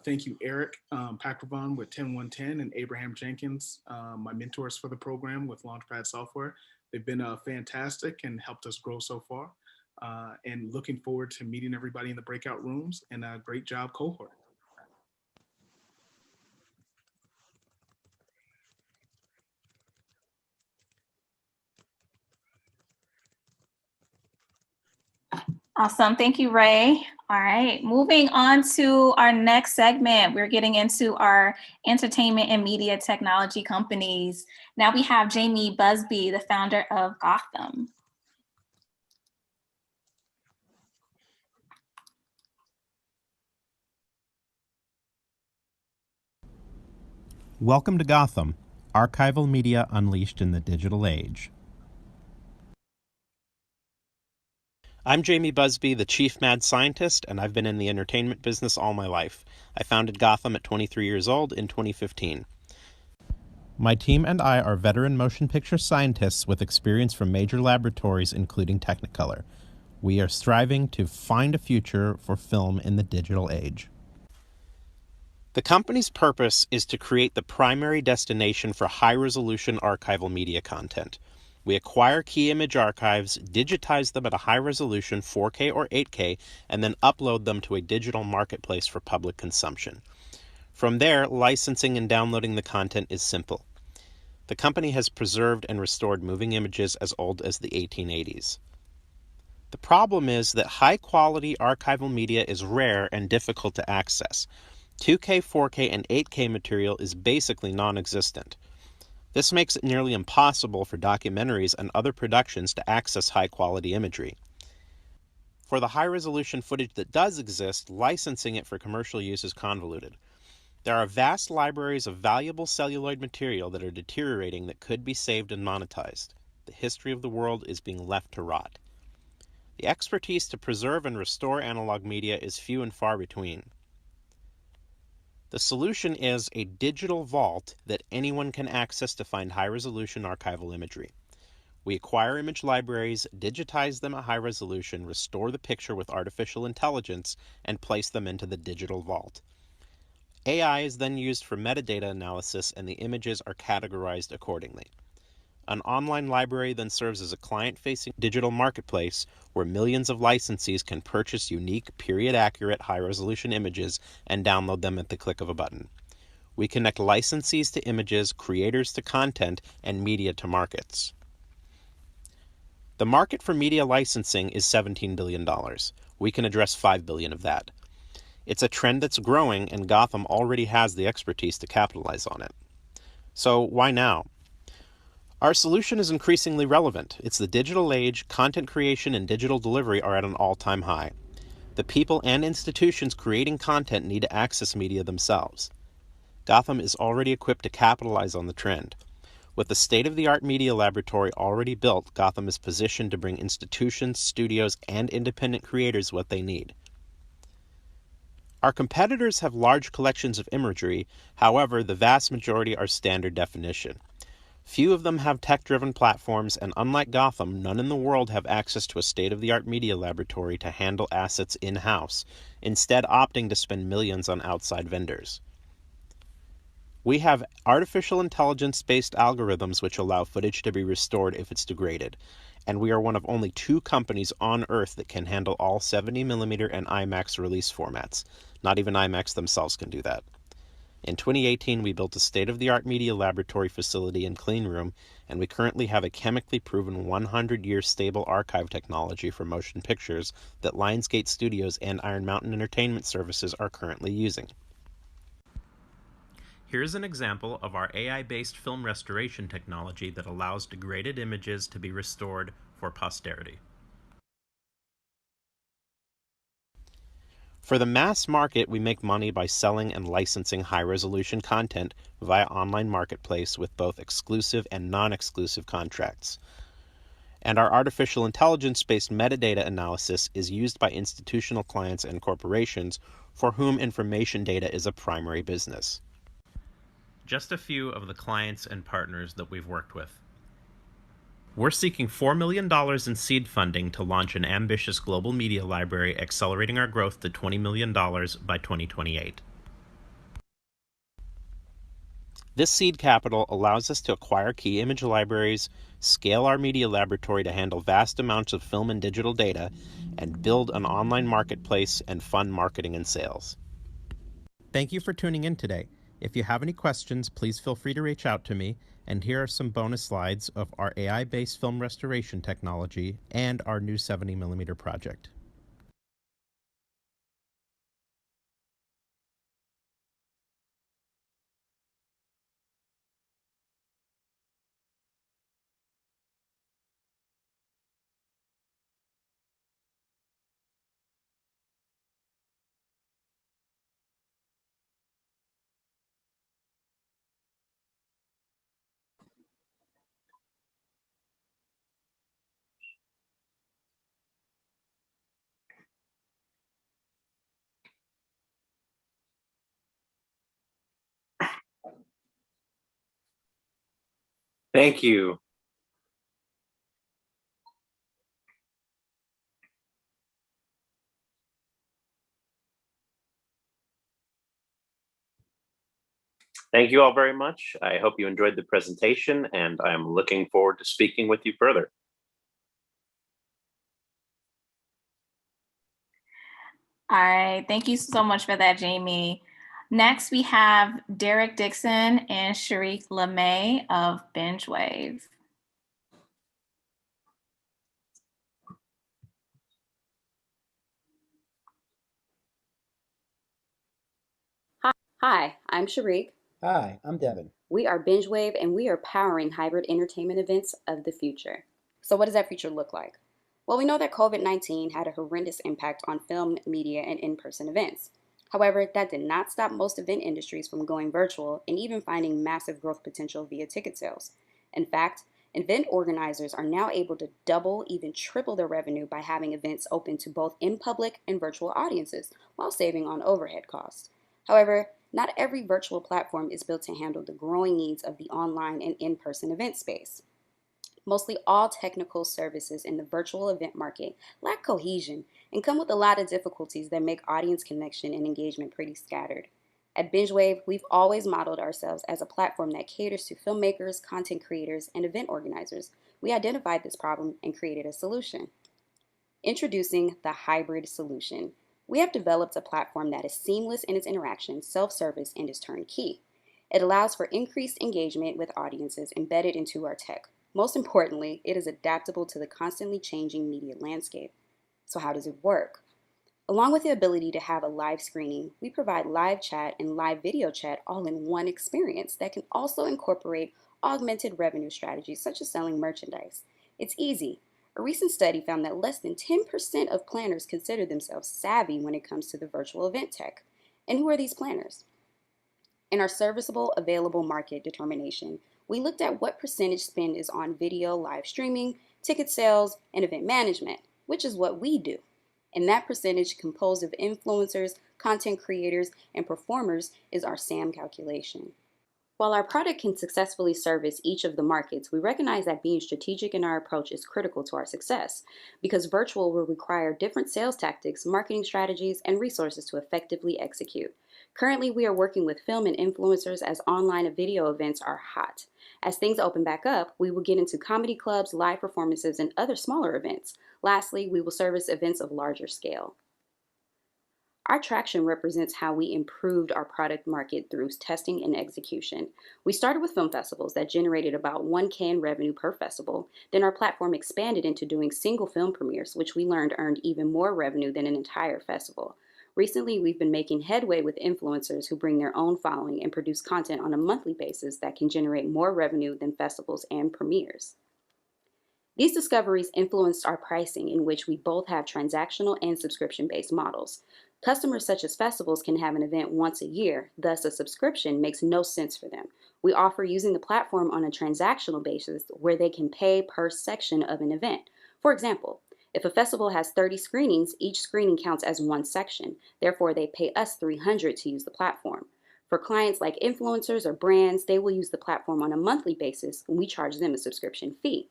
S7: Thank you, Eric Pakravan with 10110 and Abraham Jenkins, my mentors for the program with Launchpad Software. They've been fantastic and helped us grow so far. And looking forward to meeting everybody in the breakout rooms, and a great job, cohort.
S4: Awesome. Thank you, Ray. All right, moving on to our next segment. We're getting into our entertainment and media technology companies. Now we have Jamie Busby, the founder of Gotham.
S13: Welcome to Gotham, archival media unleashed in the digital age. I'm Jamie Busby, the chief mad scientist, and I've been in the entertainment business all my life. I founded Gotham at 23 years old in 2015. My team and I are veteran motion picture scientists with experience from major laboratories, including Technicolor. We are striving to find a future for film in the digital age. The company's purpose is to create the primary destination for high-resolution archival media content. We acquire key image archives, digitize them at a high resolution 4K or 8K, and then upload them to a digital marketplace for public consumption. From there, licensing and downloading the content is simple. The company has preserved and restored moving images as old as the 1880s. The problem is that high-quality archival media is rare and difficult to access. 2K, 4K, and 8K material is basically non-existent. This makes it nearly impossible for documentaries and other productions to access high-quality imagery. For the high-resolution footage that does exist, licensing it for commercial use is convoluted. There are vast libraries of valuable celluloid material that are deteriorating that could be saved and monetized. The history of the world is being left to rot. The expertise to preserve and restore analog media is few and far between. The solution is a digital vault that anyone can access to find high-resolution archival imagery. We acquire image libraries, digitize them at high resolution, restore the picture with artificial intelligence, and place them into the digital vault. AI is then used for metadata analysis, and the images are categorized accordingly. An online library then serves as a client-facing digital marketplace where millions of licensees can purchase unique, period-accurate, high-resolution images and download them at the click of a button. We connect licensees to images, creators to content, and media to markets. The market for media licensing is $17 billion. We can address $5 billion of that. It's a trend that's growing, and Gotham already has the expertise to capitalize on it. So why now? Our solution is increasingly relevant. It's the digital age, content creation and digital delivery are at an all-time high. The people and institutions creating content need to access media themselves. Gotham is already equipped to capitalize on the trend. With the state-of-the-art media laboratory already built, Gotham is positioned to bring institutions, studios, and independent creators what they need. Our competitors have large collections of imagery, however, the vast majority are standard definition. Few of them have tech-driven platforms, and unlike Gotham, none in the world have access to a state-of-the-art media laboratory to handle assets in-house, instead opting to spend millions on outside vendors. We have artificial intelligence-based algorithms which allow footage to be restored if it's degraded, and we are one of only 2 companies on Earth that can handle all 70mm and IMAX release formats. Not even IMAX themselves can do that. In 2018, we built a state-of-the-art media laboratory facility and clean room, and we currently have a chemically proven 100-year stable archive technology for motion pictures that Lionsgate Studios and Iron Mountain Entertainment Services are currently using. Here's an example of our AI-based film restoration technology that allows degraded images to be restored for posterity. For the mass market, we make money by selling and licensing high-resolution content via online marketplace with both exclusive and non-exclusive contracts. And our artificial intelligence-based metadata analysis is used by institutional clients and corporations for whom information data is a primary business. Just a few of the clients and partners that we've worked with. We're seeking $4 million in seed funding to launch an ambitious global media library, accelerating our growth to $20 million by 2028. This seed capital allows us to acquire key image libraries, scale our media laboratory to handle vast amounts of film and digital data, and build an online marketplace and fund marketing and sales. Thank you for tuning in today. If you have any questions, please feel free to reach out to me, and here are some bonus slides of our AI-based film restoration technology and our new 70mm project.
S14: Thank you. Thank you all very much. I hope you enjoyed the presentation, and I'm looking forward to speaking with you further.
S4: All right, thank you so much for that, Jamie. Next, we have Derek Dixon and Sharik LeMay of BingeWave.
S3: Hi, I'm Sharik.
S15: Hi, I'm Devin.
S3: We are BingeWave, and we are powering hybrid entertainment events of the future. So what does that future look like? Well, we know that COVID-19 had a horrendous impact on film, media, and in-person events. However, that did not stop most event industries from going virtual and even finding massive growth potential via ticket sales. In fact, event organizers are now able to double, even triple their revenue by having events open to both in-public and virtual audiences while saving on overhead costs. However, not every virtual platform is built to handle the growing needs of the online and in-person event space. Mostly all technical services in the virtual event market lack cohesion and come with a lot of difficulties that make audience connection and engagement pretty scattered. At BingeWave, we've always modeled ourselves as a platform that caters to filmmakers, content creators, and event organizers. We identified this problem and created a solution. Introducing the hybrid solution. We have developed a platform that is seamless in its interaction, self-service, and is turnkey. It allows for increased engagement with audiences embedded into our tech. Most importantly, it is adaptable to the constantly changing media landscape. So how does it work? Along with the ability to have a live screening, we provide live chat and live video chat all in one experience that can also incorporate augmented revenue strategies such as selling merchandise. It's easy. A recent study found that less than 10% of planners consider themselves savvy when it comes to the virtual event tech. And who are these planners? In our serviceable available market determination, we looked at what percentage spend is on video live streaming, ticket sales, and event management, which is what we do. And that percentage composed of influencers, content creators, and performers is our SAM calculation. While our product can successfully service each of the markets, we recognize that being strategic in our approach is critical to our success, because virtual will require different sales tactics, marketing strategies, and resources to effectively execute. Currently, we are working with film and influencers as online and video events are hot. As things open back up, we will get into comedy clubs, live performances, and other smaller events. Lastly, we will service events of larger scale. Our traction represents how we improved our product market through testing and execution. We started with film festivals that generated about $1,000 in revenue per festival. Then our platform expanded into doing single film premieres, which we learned earned even more revenue than an entire festival. Recently, we've been making headway with influencers who bring their own following and produce content on a monthly basis that can generate more revenue than festivals and premieres. These discoveries influenced our pricing, in which we both have transactional and subscription-based models. Customers such as festivals can have an event once a year, thus a subscription makes no sense for them. We offer using the platform on a transactional basis where they can pay per section of an event. For example, if a festival has 30 screenings, each screening counts as one section. Therefore, they pay us $300 to use the platform. For clients like influencers or brands, they will use the platform on a monthly basis, and we charge them a subscription fee.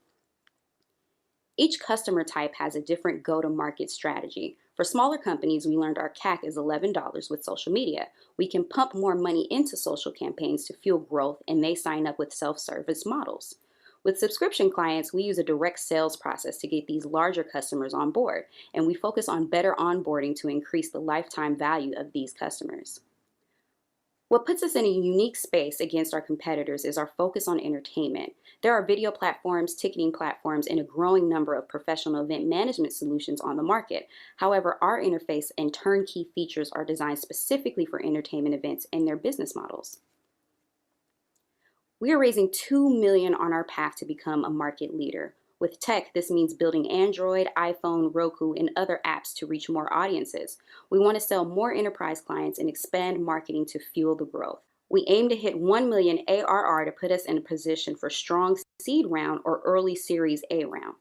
S3: Each customer type has a different go-to-market strategy. For smaller companies, we learned our CAC is $11 with social media. We can pump more money into social campaigns to fuel growth, and they sign up with self-service models. With subscription clients, we use a direct sales process to get these larger customers on board, and we focus on better onboarding to increase the lifetime value of these customers. What puts us in a unique space against our competitors is our focus on entertainment. There are video platforms, ticketing platforms, and a growing number of professional event management solutions on the market. However, our interface and turnkey features are designed specifically for entertainment events and their business models. We are raising $2 million on our path to become a market leader. With tech, this means building Android, iPhone, Roku, and other apps to reach more audiences. We want to sell more enterprise clients and expand marketing to fuel the growth. We aim to hit 1 million ARR to put us in a position for strong seed round or early Series A round.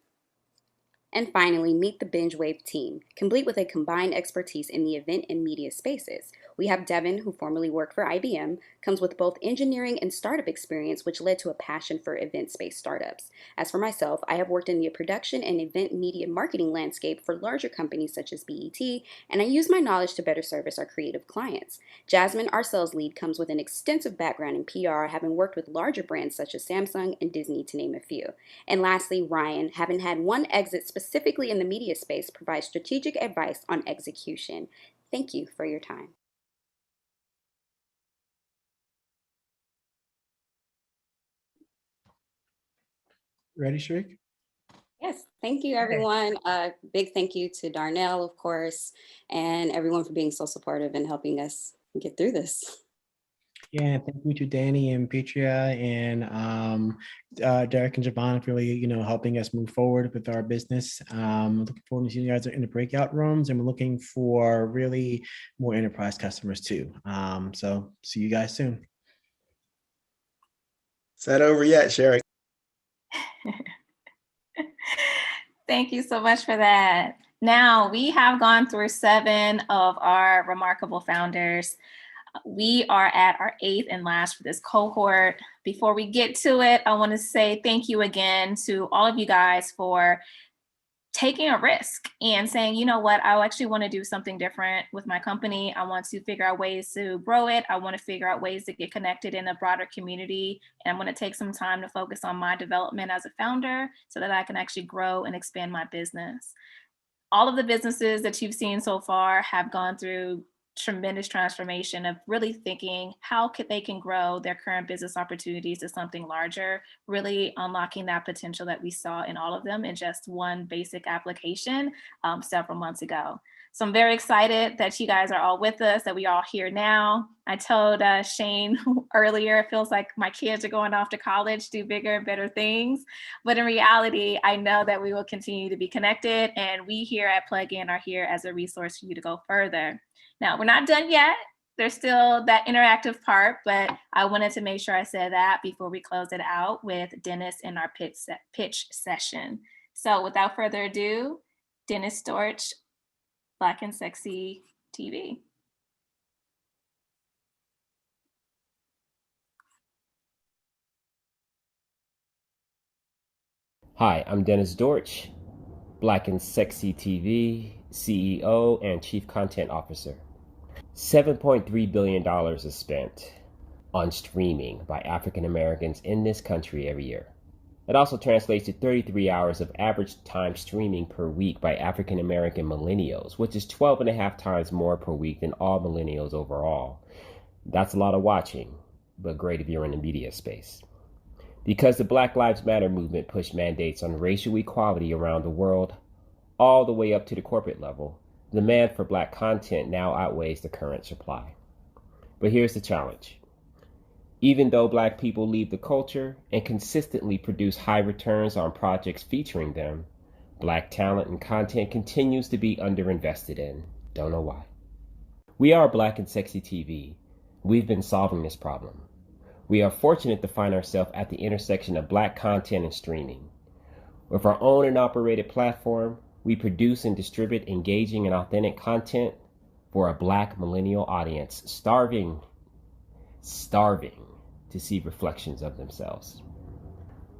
S3: And finally, meet the BingeWave team, complete with a combined expertise in the event and media spaces. We have Devin, who formerly worked for IBM, comes with both engineering and startup experience, which led to a passion for event-based startups. As for myself, I have worked in the production and event media marketing landscape for larger companies such as BET, and I use my knowledge to better service our creative clients. Jasmine, our sales lead, comes with an extensive background in PR, having worked with larger brands such as Samsung and Disney, to name a few. And lastly, Ryan, having had one exit specifically in the media space, provides strategic advice on execution. Thank you for your time.
S5: Ready, Sharik?
S3: Yes, thank you, everyone. Big thank you to Darnell, of course, and everyone for being so supportive and helping us get through this.
S15: Yeah, thank you to Danny and Petria and Derek and Javon for really, helping us move forward with our business. Looking forward to seeing you guys in the breakout rooms, and we're looking for really more enterprise customers too. So see you guys soon.
S5: Is that over yet, Sherry?
S4: Thank you so much for that. Now, we have gone through 7 of our remarkable founders. We are at our 8th and last for this cohort. Before we get to it, I want to say thank you again to all of you guys for taking a risk and saying, you know what, I actually want to do something different with my company. I want to figure out ways to grow it. I want to figure out ways to get connected in a broader community. And I'm going to take some time to focus on my development as a founder so that I can actually grow and expand my business. All of the businesses that you've seen so far have gone through tremendous transformation of really thinking how they can grow their current business opportunities to something larger, really unlocking that potential that we saw in all of them in just one basic application several months ago. So I'm very excited that you guys are all with us, that we all here now. I told Shane earlier, it feels like my kids are going off to college, do bigger and better things. But in reality, I know that we will continue to be connected, and we here at Plugin are here as a resource for you to go further. Now, we're not done yet. There's still that interactive part, but I wanted to make sure I said that before we close it out with Dennis in our pitch session. So without further ado, Dennis Storch, Black and Sexy TV.
S2: Hi, I'm Dennis Dortch, Black and Sexy TV, CEO and Chief Content Officer. $7.3 billion is spent on streaming by African Americans in this country every year. It also translates to 33 hours of average time streaming per week by African American millennials, which is 12.5 times more per week than all millennials overall. That's a lot of watching, but great if you're in the media space. Because the Black Lives Matter movement pushed mandates on racial equality around the world, all the way up to the corporate level, the demand for Black content now outweighs the current supply. But here's the challenge. Even though Black people lead the culture and consistently produce high returns on projects featuring them, Black talent and content continues to be underinvested in. Don't know why. We are Black and Sexy TV. We've been solving this problem. We are fortunate to find ourselves at the intersection of Black content and streaming. With our own and operated platform, we produce and distribute engaging and authentic content for a Black millennial audience starving to see reflections of themselves.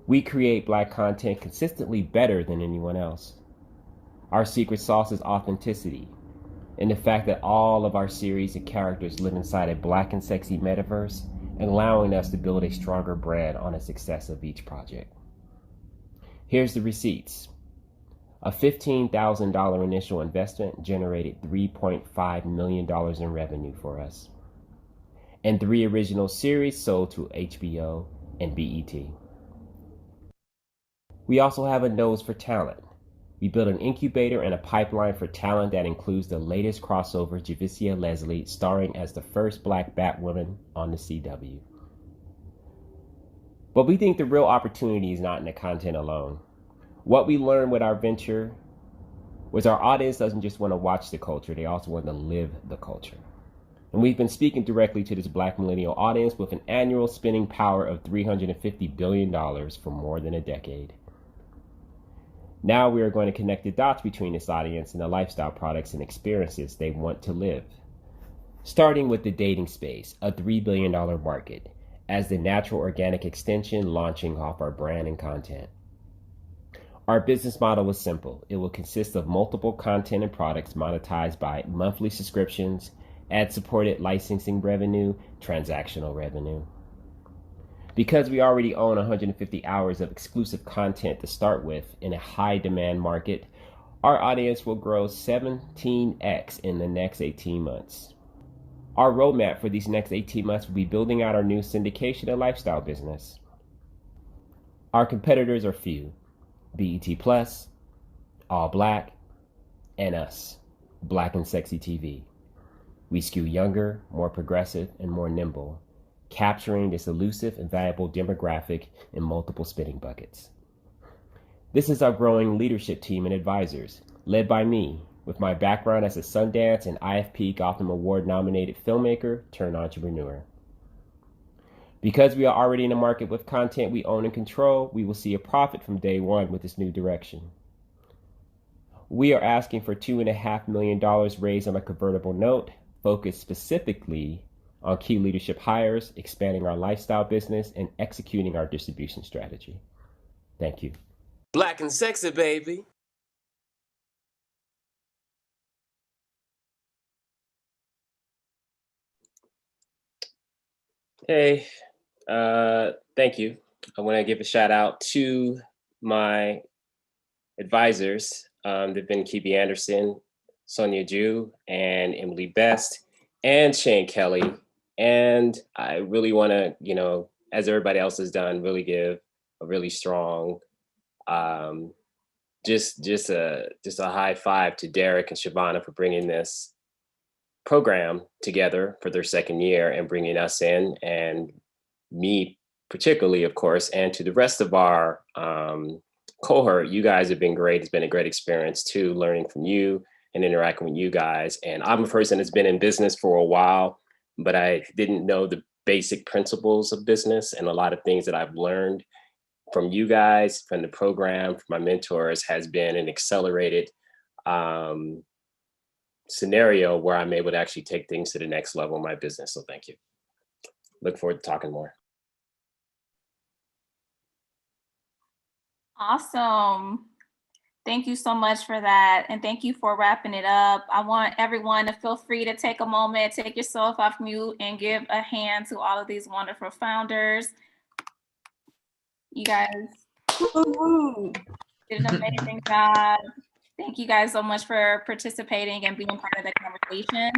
S2: We create Black content consistently better than anyone else. Our secret sauce is authenticity, and the fact that all of our series and characters live inside a Black and Sexy metaverse, allowing us to build a stronger brand on the success of each project. Here's the receipts. A $15,000 initial investment generated $3.5 million in revenue for us, and 3 original series sold to HBO and BET. We also have a nose for talent. We built an incubator and a pipeline for talent that includes the latest crossover, Javicia Leslie, starring as the first Black Batwoman on the CW. But we think the real opportunity is not in the content alone. What we learned with our venture was our audience doesn't just want to watch the culture, they also want to live the culture. And we've been speaking directly to this Black millennial audience with an annual spending power of $350 billion for more than a decade. Now we are going to connect the dots between this audience and the lifestyle products and experiences they want to live. Starting with the dating space, a $3 billion market, as the natural organic extension launching off our brand and content. Our business model is simple. It will consist of multiple content and products monetized by monthly subscriptions, ad-supported licensing revenue, transactional revenue. Because we already own 150 hours of exclusive content to start with in a high-demand market, our audience will grow 17x in the next 18 months. Our roadmap for these next 18 months will be building out our new syndication and lifestyle business. Our competitors are few. BET+, All Black, and us, Black and Sexy TV. We skew younger, more progressive, and more nimble, capturing this elusive and valuable demographic in multiple spending buckets. This is our growing leadership team and advisors, led by me, with my background as a Sundance and IFP Gotham Award nominated filmmaker turned entrepreneur. Because we are already in the market with content we own and control, we will see a profit from day one with this new direction. We are asking for $2.5 million raised on a convertible note, focused specifically on key leadership hires, expanding our lifestyle business, and executing our distribution strategy. Thank you.
S16: Black and sexy, baby.
S17: Hey, thank you. I want to give a shout out to my advisors. They've been Kibi Anderson, Sonia Ju, and Emily Best, and Shane Kelly. And I really want to, as everybody else has done, really give a really strong, just a high five to Derek and Shavana for bringing this program together for their second year and bringing us in, and me particularly, of course, and to the rest of our cohort. You guys have been great. It's been a great experience too, learning from you and interacting with you guys. And I'm a person that's been in business for a while, but I didn't know the basic principles of business, and a lot of things that I've learned from you guys, from the program, from my mentors, has been an accelerated scenario where I'm able to actually take things to the next level in my business. So thank you. Look forward to talking more.
S4: Awesome. Thank you so much for that. And thank you for wrapping it up. I want everyone to feel free to take a moment, take yourself off mute, and give a hand to all of these wonderful founders. You guys did an amazing job. Thank you guys so much for participating and being part of the conversation.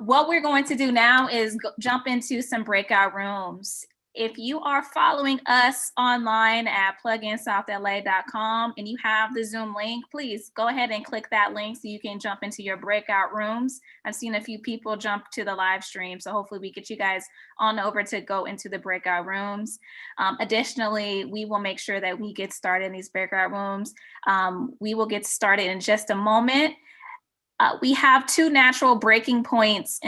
S4: What we're going to do now is jump into some breakout rooms. If you are following us online at pluginsouthala.com and you have the Zoom link, please go ahead and click that link so you can jump into your breakout rooms. I've seen a few people jump to the live stream, so hopefully we get you guys on over to go into the breakout rooms. Additionally, we will make sure that we get started in these breakout rooms. We will get started in just a moment. We have two natural breaking points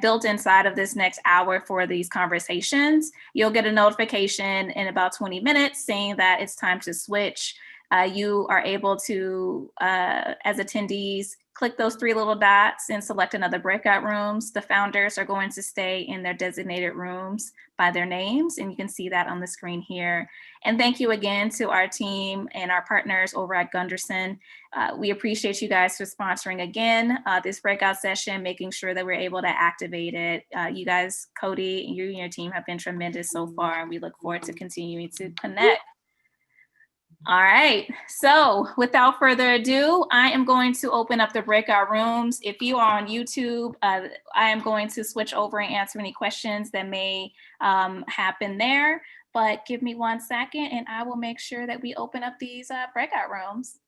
S4: built inside of this next hour for these conversations. You'll get a notification in about 20 minutes saying that it's time to switch. You are able to, as attendees, click those three little dots and select another breakout rooms. The founders are going to stay in their designated rooms by their names, and you can see that on the screen here. And thank you again to our team and our partners over at Gunderson. We appreciate you guys for sponsoring again this breakout session, making sure that we're able to activate it. You guys, Cody, and you and your team have been tremendous so far, and we look forward to continuing to connect. All right, so without further ado, I am going to open up the breakout rooms. If you are on YouTube, I am going to switch over and answer any questions that may happen there, but give me 1 second and I will make sure that we open up these breakout rooms.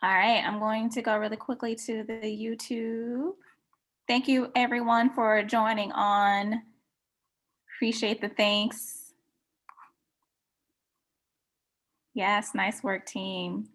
S4: All right, I'm going to go really quickly to the YouTube. Thank you everyone for joining on. Appreciate the thanks. Yes, nice work, team.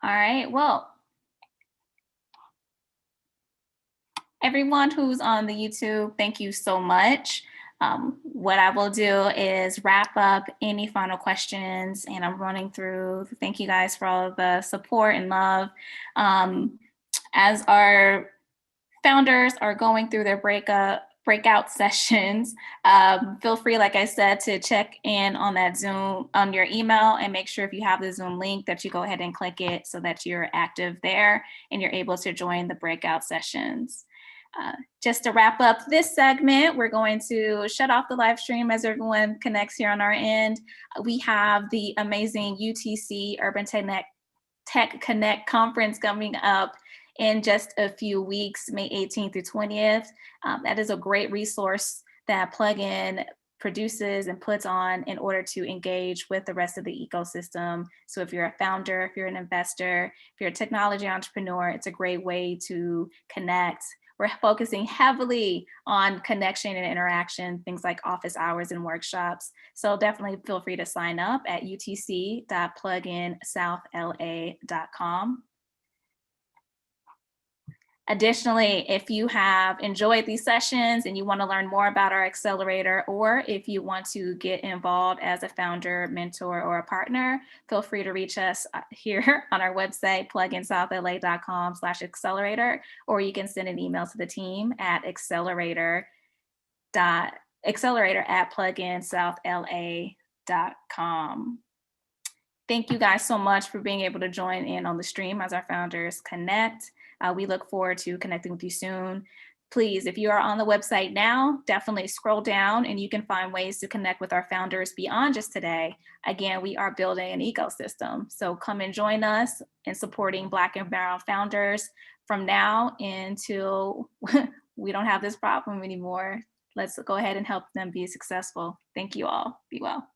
S4: All right, well, everyone who's on the YouTube, thank you so much. What I will do is wrap up any final questions, and I'm running through. Thank you guys for all of the support and love. As our founders are going through their breakout sessions, feel free, like I said, to check in on that Zoom, on your email, and make sure if you have the Zoom link that you go ahead and click it so that you're active there and you're able to join the breakout sessions. Just to wrap up this segment, we're going to shut off the live stream as everyone connects here on our end. We have the amazing UTC Urban Tech Connect conference coming up in just a few weeks, May 18th through 20th. That is a great resource that Plugin produces and puts on in order to engage with the rest of the ecosystem. So if you're a founder, if you're an investor, if you're a technology entrepreneur, it's a great way to connect. We're focusing heavily on connection and interaction, things like office hours and workshops. So definitely feel free to sign up at utc.pluginSouthLA.com. Additionally, if you have enjoyed these sessions and you want to learn more about our accelerator, or if you want to get involved as a founder, mentor, or a partner, feel free to reach us here on our website, pluginSouthLA.com/accelerator, or you can send an email to the team at accelerator@pluginsouthla.com. Thank you guys so much for being able to join in on the stream as our founders connect. We look forward to connecting with you soon. Please, if you are on the website now, definitely scroll down and you can find ways to connect with our founders beyond just today. Again, we are building an ecosystem. So come and join us in supporting Black and Brown founders from now until we don't have this problem anymore. Let's go ahead and help them be successful. Thank you all. Be well.